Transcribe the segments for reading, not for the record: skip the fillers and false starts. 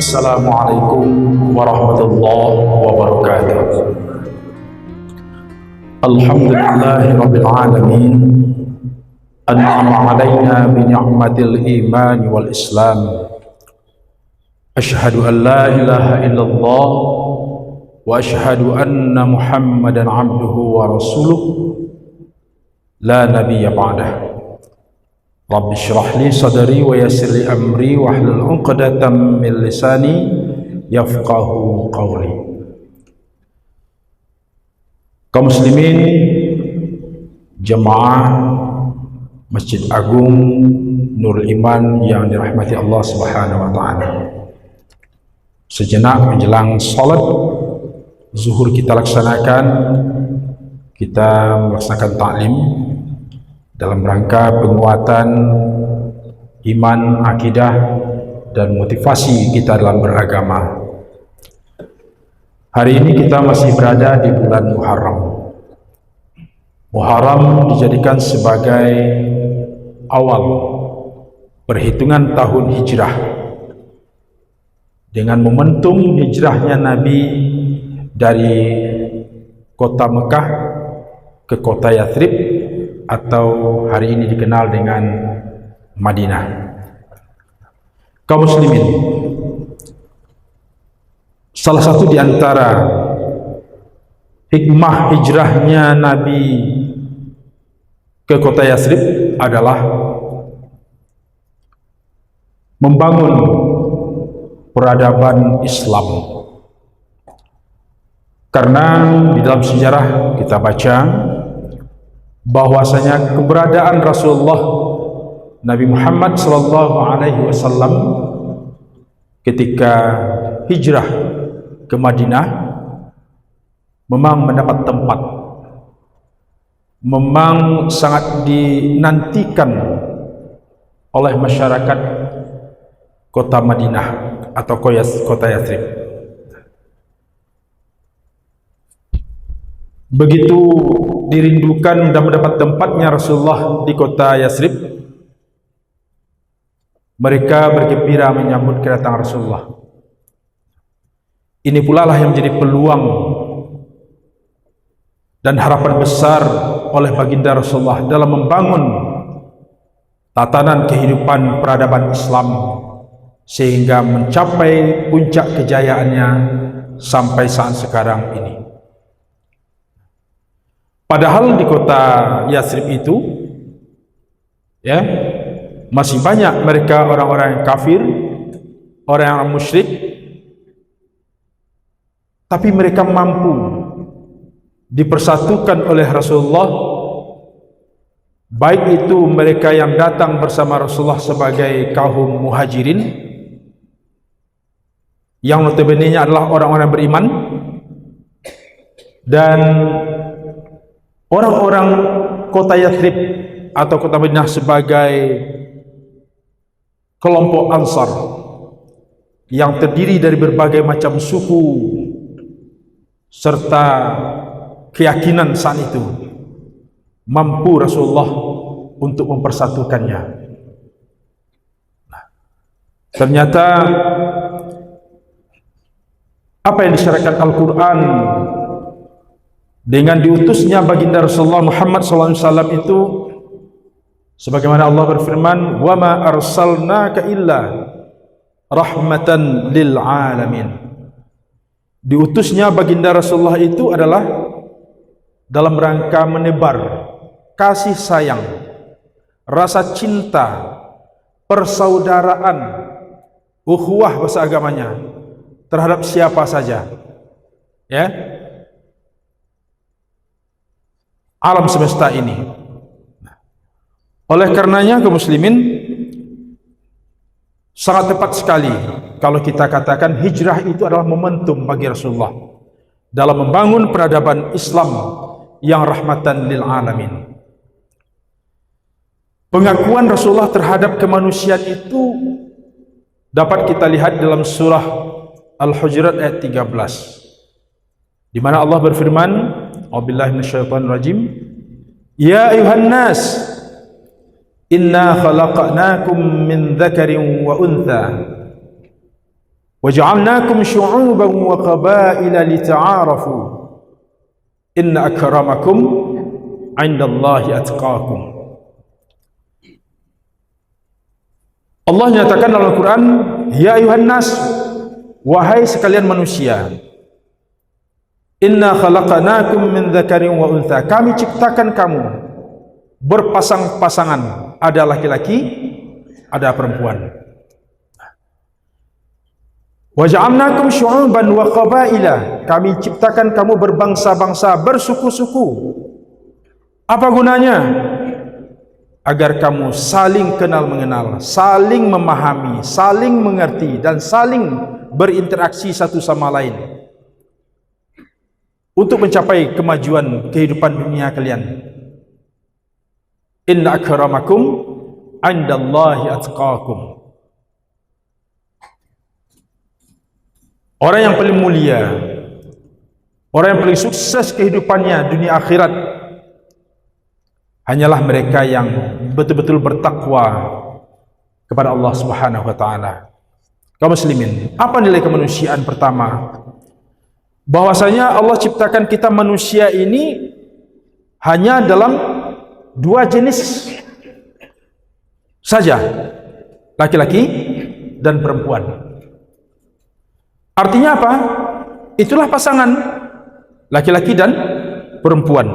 Assalamualaikum warahmatullahi wabarakatuh. Alhamdulillahirabbil alamin. An'ama 'alaina bi ni'matil iman wal islam. Asyhadu an la ilaha illallah wa asyhadu anna Muhammadan 'abduhu wa rasuluh la nabiyya ba'dah. Rabbi syrah li sadri wa yassir li amri wahlul 'uqdatam min lisani yafqahu qawli. Kaum muslimin jemaah Masjid Agung Nurul Iman yang dirahmati Allah Subhanahu wa taala. Sejenak menjelang salat zuhur kita laksanakan, kita melaksanakan ta'lim dalam rangka penguatan iman, akidah, dan motivasi kita dalam beragama. Hari ini kita masih berada di bulan Muharram. Muharram dijadikan sebagai awal perhitungan tahun hijrah dengan momentum hijrahnya Nabi dari kota Mekah ke kota Yathrib atau hari ini dikenal dengan Madinah. Kaum muslimin, salah satu di antara hikmah hijrahnya Nabi ke kota Yathrib adalah membangun peradaban Islam. Karena di dalam sejarah kita baca bahwasanya keberadaan Rasulullah Nabi Muhammad SAW ketika hijrah ke Madinah memang mendapat tempat, memang sangat dinantikan oleh masyarakat kota Madinah atau kota Yathrib. Begitu dirindukan dan mendapat tempatnya Rasulullah di kota Yathrib, mereka bergembira menyambut kedatangan Rasulullah. Ini pula lah yang menjadi peluang dan harapan besar oleh baginda Rasulullah dalam membangun tatanan kehidupan peradaban Islam sehingga mencapai puncak kejayaannya sampai saat sekarang ini. Padahal di kota Yathrib itu masih banyak mereka orang-orang yang kafir, orang yang musyrik, tapi mereka mampu dipersatukan oleh Rasulullah, baik itu mereka yang datang bersama Rasulullah sebagai kaum muhajirin yang notabene-nya adalah orang-orang beriman, dan orang-orang kota Yathrib atau kota Madinah sebagai kelompok Ansar yang terdiri dari berbagai macam suku serta keyakinan saat itu, mampu Rasulullah untuk mempersatukannya. Ternyata apa yang disyaratkan Al-Quran dengan diutusnya baginda Rasulullah Muhammad SAW itu, sebagaimana Allah berfirman, "Wa ma arsalnaka illa rahmatan lil alamin." Diutusnya baginda Rasulullah itu adalah dalam rangka menebar kasih sayang, rasa cinta, persaudaraan, ukhuwah bahasa agamanya terhadap siapa saja, alam semesta ini. Oleh karenanya kaum muslimin, sangat tepat sekali kalau kita katakan hijrah itu adalah momentum bagi Rasulullah dalam membangun peradaban Islam yang rahmatan lil alamin. Pengakuan Rasulullah terhadap kemanusiaan itu dapat kita lihat dalam surah Al-Hujurat ayat 13, di mana Allah berfirman, A'udzubillahi minasyaitonir rajim, "Ya ayuhan nas, inna khalaqnakum min dzakarin wa untha Waja'alnakum syu'uban wa qabaila lita'arafu. Inna akramakum 'indallahi atqakum. Allah nyatakan dalam Al-Quran, ya ayuhan nas, wahai sekalian manusia, inna khalaqnakum min dzakarin wa untha, kami ciptakan kamu berpasang-pasangan, ada laki-laki, ada perempuan. Wa ja'alnakum syu'uban wa qabaila, kami ciptakan kamu berbangsa-bangsa, bersuku-suku. Apa gunanya? Agar kamu saling kenal mengenal, saling memahami, saling mengerti, dan saling berinteraksi satu sama lain untuk mencapai kemajuan kehidupan dunia kalian. Inna akramakum 'indallahi atqakum. Orang yang paling mulia, orang yang paling sukses kehidupannya dunia akhirat, hanyalah mereka yang betul-betul bertakwa kepada Allah Subhanahu wa taala. Kaum muslimin, apa nilai kemanusiaan pertama? Bahwasanya Allah ciptakan kita manusia ini hanya dalam dua jenis saja, laki-laki dan perempuan. Artinya apa? Itulah pasangan laki-laki dan perempuan.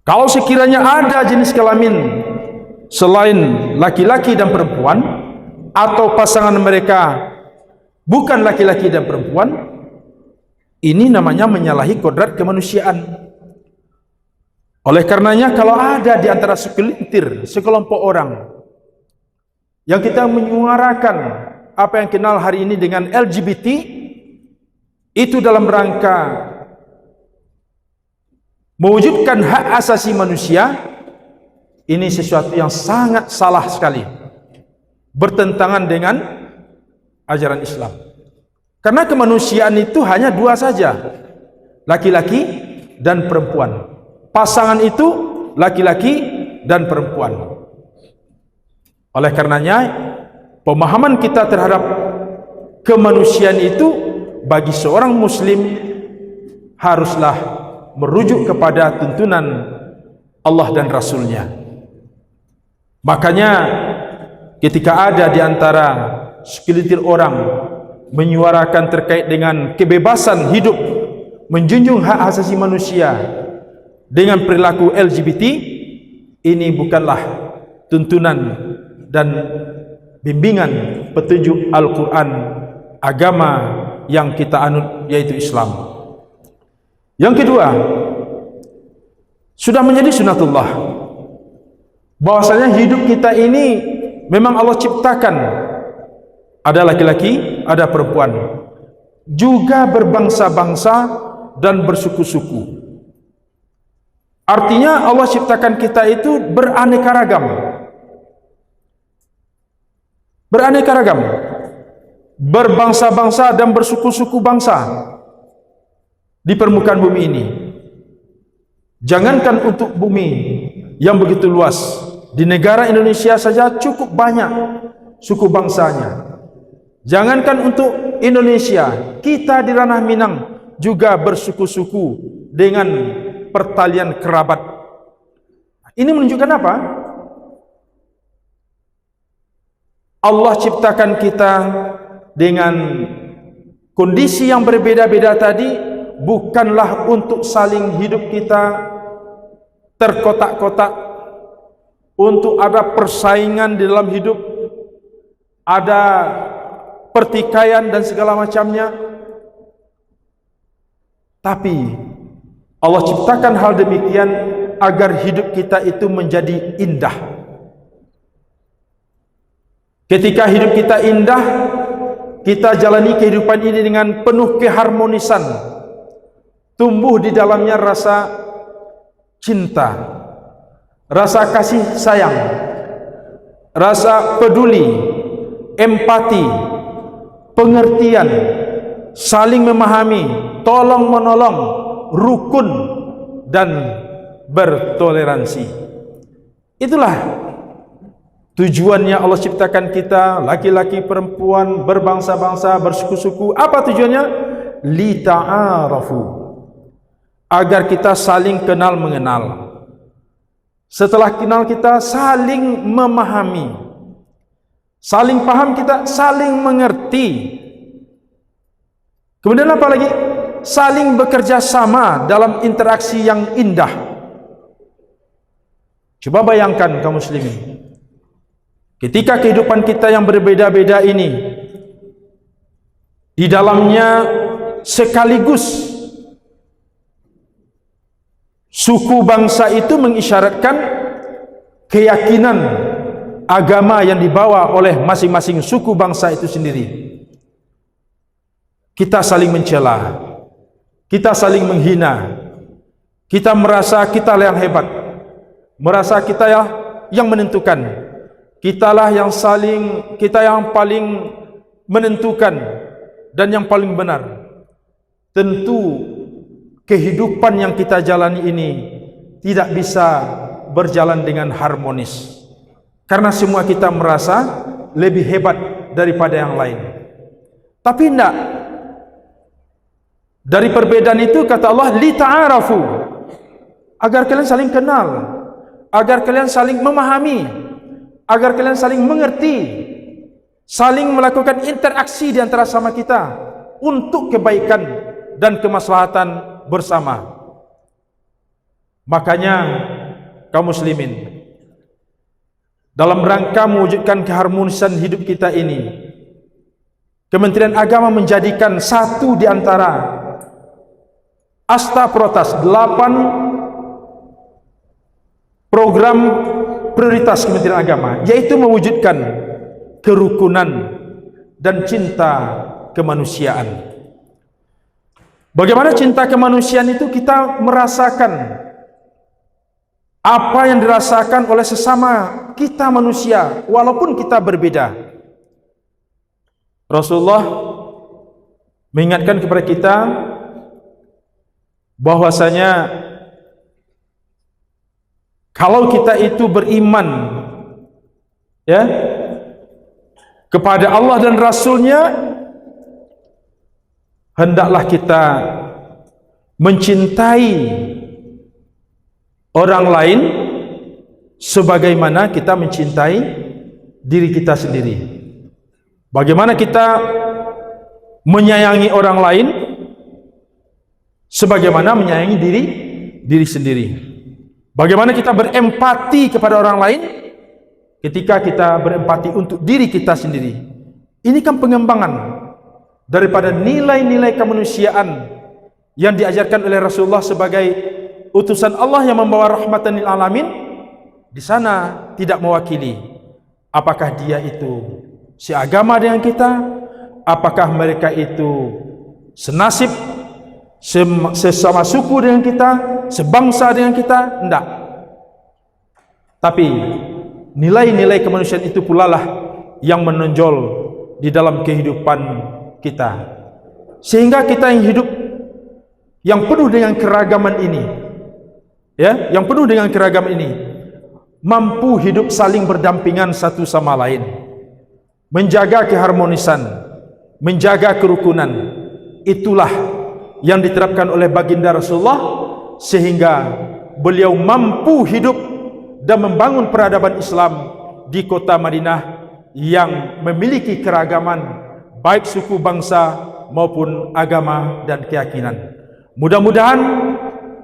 Kalau sekiranya ada jenis kelamin selain laki-laki dan perempuan, atau pasangan mereka bukan laki-laki dan perempuan, ini namanya menyalahi kodrat kemanusiaan. Oleh karenanya, kalau ada di antara sekelompok orang yang kita menyuarakan apa yang kenal hari ini dengan LGBT, itu dalam rangka mewujudkan hak asasi manusia, ini sesuatu yang sangat salah sekali, bertentangan dengan ajaran Islam. Karena kemanusiaan itu hanya dua saja, laki-laki dan perempuan. Pasangan itu laki-laki dan perempuan. Oleh karenanya, pemahaman kita terhadap kemanusiaan itu bagi seorang muslim haruslah merujuk kepada tuntunan Allah dan Rasulnya. Makanya ketika ada di antara segelintir orang menyuarakan terkait dengan kebebasan hidup, menjunjung hak asasi manusia dengan perilaku LGBT, ini bukanlah tuntunan dan bimbingan petunjuk Al-Quran, agama yang kita anut, yaitu Islam. Yang kedua, sudah menjadi sunatullah bahwasanya hidup kita ini memang Allah ciptakan, ada laki-laki, ada perempuan, juga berbangsa-bangsa dan bersuku-suku. Artinya Allah ciptakan kita itu beraneka ragam. Beraneka ragam, berbangsa-bangsa dan bersuku-suku bangsa di permukaan bumi ini. Jangankan untuk bumi yang begitu luas, di negara Indonesia saja cukup banyak suku bangsanya. Jangankan untuk Indonesia, kita di ranah Minang juga bersuku-suku dengan pertalian kerabat. Ini menunjukkan apa? Allah ciptakan kita dengan kondisi yang berbeda-beda tadi, bukanlah untuk saling hidup kita terkotak-kotak, untuk ada persaingan di dalam hidup, ada pertikaian dan segala macamnya. Tapi Allah ciptakan hal demikian agar hidup kita itu menjadi indah. Ketika hidup kita indah, kita jalani kehidupan ini dengan penuh keharmonisan, tumbuh di dalamnya rasa cinta, rasa kasih sayang, rasa peduli, empati, pengertian, saling memahami, tolong menolong, rukun, dan bertoleransi. Itulah Tujuannya Allah ciptakan kita, laki-laki, perempuan, berbangsa-bangsa, bersuku-suku. Apa tujuannya? Lita'arafu, agar kita saling kenal mengenal. Setelah kenal kita saling memahami, saling paham kita, saling mengerti. Kemudian apa lagi? Saling bekerja sama dalam interaksi yang indah. Coba bayangkan kaum muslimin, ketika kehidupan kita yang berbeda-beda ini, di dalamnya sekaligus suku bangsa itu mengisyaratkan keyakinan agama yang dibawa oleh masing-masing suku bangsa itu sendiri. Kita saling mencela, kita saling menghina, kita merasa kita yang hebat, merasa kita yang menentukan, kita yang paling menentukan dan yang paling benar. Tentu kehidupan yang kita jalani ini tidak bisa berjalan dengan harmonis, karena semua kita merasa lebih hebat daripada yang lain. Tapi tidak. Dari perbedaan itu kata Allah, lita'arafu, agar kalian saling kenal, agar kalian saling memahami, agar kalian saling mengerti, saling melakukan interaksi di antara sama kita untuk kebaikan dan kemaslahatan bersama. Makanya kaum muslimin, dalam rangka mewujudkan keharmonisan hidup kita ini, Kementerian Agama menjadikan satu di antara Asta Protas 8 program prioritas Kementerian Agama, yaitu mewujudkan kerukunan dan cinta kemanusiaan. Bagaimana cinta kemanusiaan itu? Kita merasakan apa yang dirasakan oleh sesama kita manusia, walaupun kita berbeda. Rasulullah mengingatkan kepada kita bahwasanya kalau kita itu beriman kepada Allah dan Rasulnya, hendaklah kita mencintai orang lain sebagaimana kita mencintai diri kita sendiri. Bagaimana kita menyayangi orang lain sebagaimana menyayangi diri sendiri. Bagaimana kita berempati kepada orang lain ketika kita berempati untuk diri kita sendiri. Ini kan pengembangan daripada nilai-nilai kemanusiaan yang diajarkan oleh Rasulullah sebagai utusan Allah yang membawa rahmatan lil alamin. Di sana tidak mewakili apakah dia itu seagama dengan kita, apakah mereka itu senasib, sesama suku dengan kita, sebangsa dengan kita, tidak. Tapi nilai-nilai kemanusiaan itu pula lah yang menonjol di dalam kehidupan kita, sehingga kita yang hidup yang penuh dengan keragaman ini, yang penuh dengan keragaman ini, mampu hidup saling berdampingan satu sama lain, menjaga keharmonisan, menjaga kerukunan. Itulah yang diterapkan oleh baginda Rasulullah, sehingga beliau mampu hidup dan membangun peradaban Islam di kota Madinah yang memiliki keragaman baik suku bangsa maupun agama dan keyakinan. Mudah-mudahan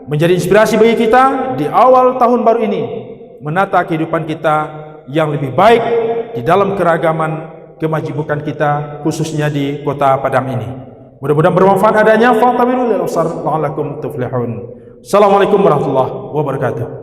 menjadi inspirasi bagi kita di awal tahun baru ini, menata kehidupan kita yang lebih baik di dalam keragaman kemajibukan kita, khususnya di kota Padang ini. Mudah-mudahan bermanfaat adanya. Assalamualaikum warahmatullahi wabarakatuh.